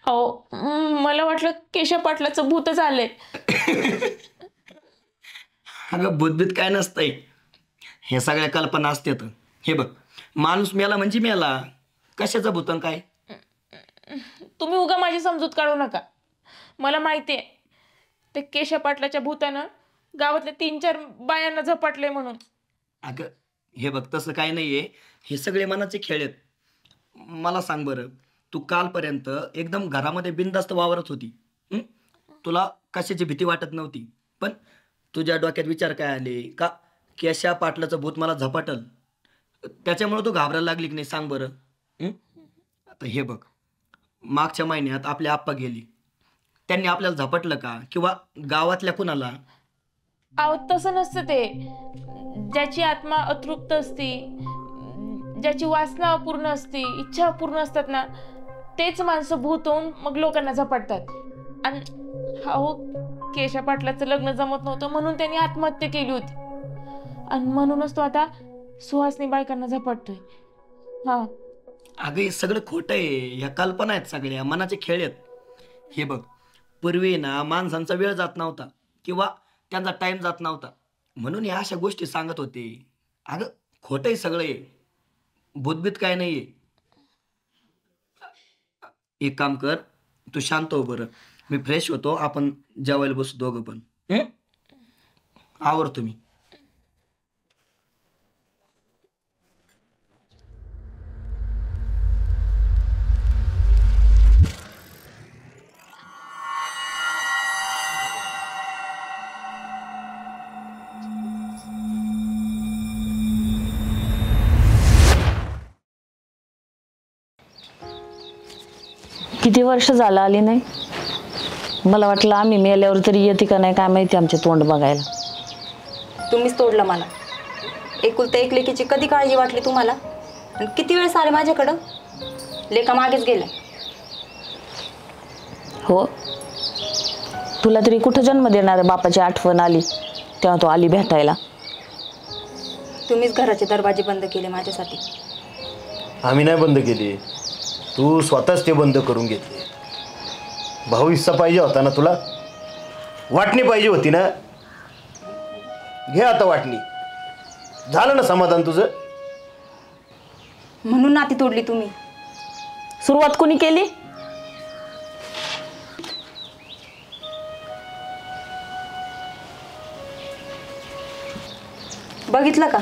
अहो मला वाटलं केशव पाटलाचं भूतच आलंय. अगं भूतभीत काय नसतंय, हे सगळ्या कल्पना असतात. हे बघ, माणूस मेला म्हणजे मेला, कशाचं भूतन काय? तुम्ही उगा माझी समजूत काढू नका. मला माहिती आहे ते केशव पाटलाच्या भूतानं गावातल्या 3-4 बायांना झपाटले म्हणून. अगं हे बघ, तसं काय नाहीये, हे सगळे मनाचे खेळ आहेत. मला सांग बरं, तू कालपर्यंत एकदम घरामध्ये बिनधास्त वावरत होती, तुला कशाची भीती वाटत नव्हती. पण तुझ्या डोक्यात विचार काय आले का केशव पाटलाचं भूत मला झपाटल, त्याच्यामुळे तू घाबरायला लागली की नाही? सांग बरं. आता हे बघ, मागच्या महिन्यात आपले आप्पा गेली, त्यांनी आपल्याला झपाटलं का? किंवा गावातल्या कुणाला? अहो तसं नसतं ते. ज्याची आत्मा अतृप्त असती, ज्याची वासना अपूर्ण असती, इच्छा अपूर्ण असतात ना, तेच माणसं भूत होऊन मग लोकांना झपाटतात. आणि अहो केशव पाटलाचं लग्न जमत नव्हतं म्हणून त्यांनी आत्महत्या केली होती, आणि म्हणूनच तो आता सुहासनी बायकांना झपाटतोय. हा अगं हे सगळं खोटं आहे, ह्या कल्पना आहेत, सगळ्या मनाचे खेळ आहेत. हे बघ, पूर्वी ना माणसांचा वेळ जात नव्हता किंवा त्यांचा टाइम जात नव्हता, म्हणून या अशा गोष्टी सांगत होते. अगं खोटं आहे सगळं, आहे भूतभीत काय नाहीये. एक काम कर, तू शांत हो बरं, मी फ्रेश होतो, आपण जेवायला बसू दोघं पण. आवर तुम्ही. किती वर्ष झालं आली नाही. मला वाटलं आम्ही मेल्यावर तरी येते का नाही काय माहिती आमचे तोंड बघायला. तुम्हीच तोडलं मला. एकुलता एक लेकीची कधी काळजी वाटली तुम्हाला? आणि किती वेळेस आले माझ्याकडं? लेका मागेच गेल्या. हो, तुला तरी कुठं जन्म देणाऱ्या बापाची आठवण आली तेव्हा तो आली भेटायला. तुम्हीच घराचे दरवाजे बंद केले माझ्यासाठी. आम्ही नाही बंद केली, तू स्वतःच ते बंद करून घेतले. भाऊ हिस्सा पाहिजे होता ना तुला. वाटणी पाहिजे होती ना, घे आता वाटणी. झालं ना समाधान तुझं? म्हणून नाती तोडली तुम्ही. सुरुवात कोणी केली? बघितलं का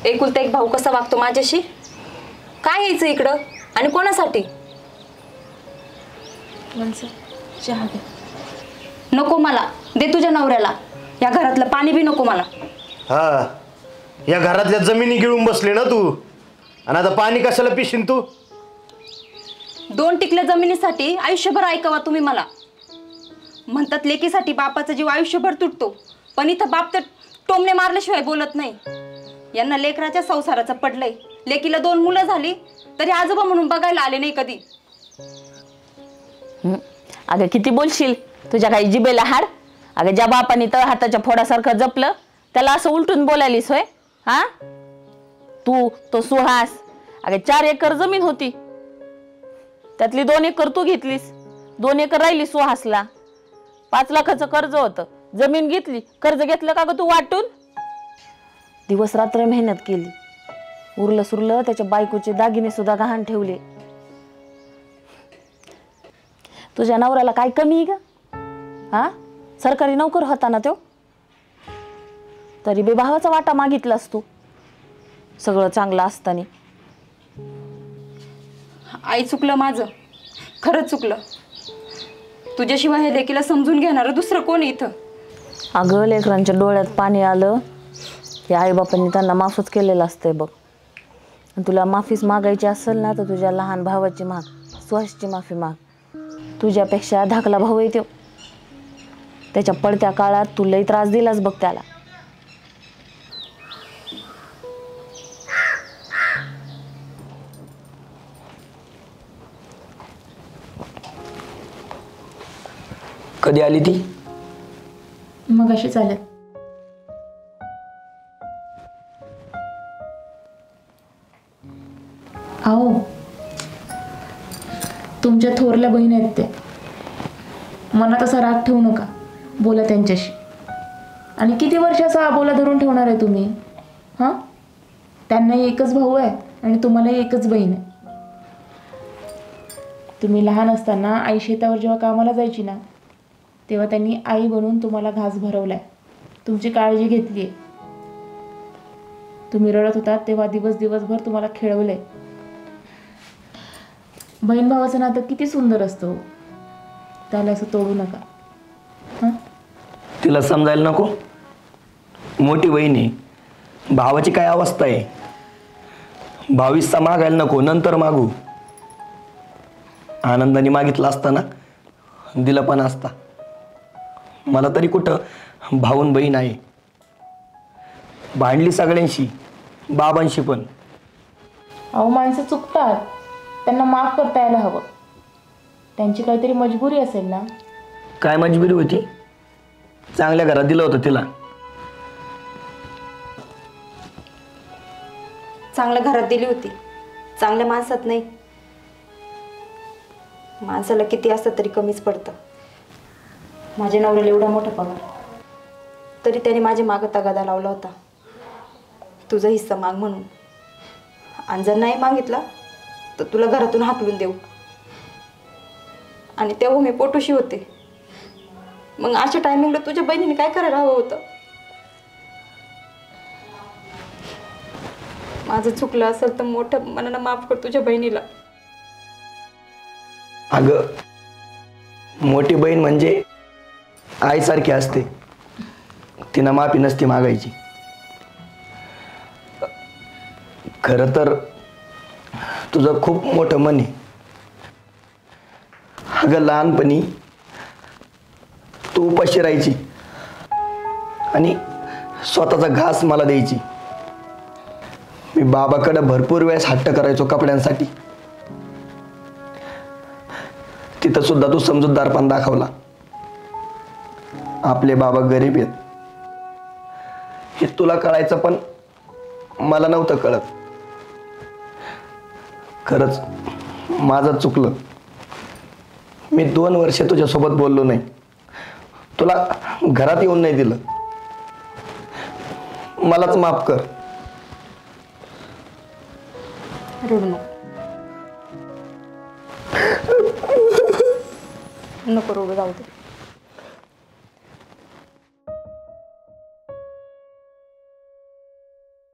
एकुलता एक भाऊ कसा वागतो माझ्याशी? काय यायचं इकडं आणि कोणासाठी? चहा घे. नको मला, दे तुझ्या नवऱ्याला. या घरातलं पाणी बी नको मला. हा, या घरातल्या जमिनी गिळून बसले ना तू, आणि आता पाणी कशाला पिशीन तू? 2 टिकल्या जमिनीसाठी आयुष्यभर ऐकावा तुम्ही मला. म्हणतात लेकीसाठी बापाचा जीव आयुष्यभर तुटतो, पण इथं बाप तर टोमणे मारल्याशिवाय बोलत नाही. यांना लेकराच्या संसाराचं पडलंय. लेकीला 2 मुलं झाली तरी आजोबा म्हणून बघायला आले नाही कधी. अगं किती बोलशील, तुझ्या काही जिबेला हाड. अगं ज्या बापाने तळ हाताच्या फोडासारखं जपलं त्याला असं उलटून बोलायलीस होय? हा, तू तो सुहास. अगं 4 एकर जमीन होती, त्यातली 2 एकर तू घेतलीस, 2 एकर राहिली सुहासला. 5 लाखाचं कर्ज होतं, जमीन घेतली, कर्ज घेतलं का ग तू वाटून? दिवस रात्र मेहनत केली, उरलं सुरलं त्याच्या बायकोचे दागिने सुद्धा गहाण ठेवले. तुझ्या नवऱ्याला काय कमी आहे का? हा, सरकारी नोकर होता ना तो, तरी बे भावाचा वाटा मागितलास तू, सगळं चांगलं असताना. आई चुकलं माझं, खरंच चुकलं. तुझ्याशिवाय हे लेकीला समजून घेणारं दुसरं कोण आहे इथं? अगं लेकरांच्या डोळ्यात पाणी आलं की आईबापांनी त्यांना माफच केलेलं असतंय बघ. आणि तुला माफीच मागायची असेल ना तर तुझ्या लहान भावाची माग, सुहासची माफी माग. तुझ्यापेक्षा धाकला भाऊ आहे तो, त्याच्या पडत्या काळात तू लई त्रास दिलास बघ त्याला. कधी आली ती? मग अशी चालेल. अहो, तुमच्या थोरल्या बहीण आहेत त्या. मनात असा राग ठेवू नका, बोला त्यांच्याशी. आणि किती वर्षाचा आबोला धरून ठेवणार आहे तुम्ही? हां, त्यांनाही एकच भाऊ आहे आणि तुम्हालाही एकच बहीण आहे. तुम्ही लहान असताना आई शेतावर जेव्हा कामाला जायची ना, तेव्हा त्यांनी आई बनून तुम्हाला घास भरवलाय, तुमची काळजी घेतली आहे. तुम्ही रडत होतात तेव्हा दिवसभर तुम्हाला खेळवलंय. बहीण भावाचं नातं किती सुंदर असतं, त्याला असं तोडू नका. हां, तिला समजायला नको? मोठी बहीण आहे, भावाची काय अवस्था आहे. 22चा मागायला नको, नंतर मागू. आनंदाने मागितला असताना दिला पण असता. मला तरी कुठं भाऊन बहीण आहे. भांडली सगळ्यांशी, बाबांशी पण. अहो, माणसं चुकतात, त्यांना माफ करता यायला हवं. त्यांची काहीतरी मजबुरी असेल ना. काय मजबुरी होती? चांगल्या घरात दिलं होतं तिला. चांगल्या घरात दिली होती, चांगल्या माणसात नाही. माणसाला किती असतं तरी कमीच पडतं. माझ्या नवऱ्याला एवढा मोठा पगार, तरी त्याने माझ्या मागं तगादा लावला होता, तुझा हिस्सा माग म्हणून. आणि जर नाही मागितला तर तुला घरातून हाकलून देऊ. आणि तेव्हा मी पोटोशी होते. मग अशा टायमिंगला तुझ्या बहिणीने काय करायला हवं होतं? माझं चुकलं असेल तर मोठ्या मनानं माफ कर तुझ्या बहिणीला. अगं, मोठी बहीण म्हणजे आईसारखी असते, तिनं माफी नसती मागायची. खरं तर तुझं खूप मोठं मन आहे. अगं, लहानपणी तू उपाशी राहायची आणि स्वतःचा घास मला द्यायची. मी बाबाकडे भरपूर वेळेस हट्ट करायचो कपड्यांसाठी. तिथं सुद्धा तू समजूतदारपण दाखवला. आपले बाबा गरीब आहेत हे तुला कळायचं, पण मला नव्हतं कळत. खरंच माझं चुकलं. मी 2 वर्ष तुझ्यासोबत बोललो नाही. तुला घरात येऊन नाही दिलं. मलाच माफ कर. रडू नको. नको रडू, जाऊ दे.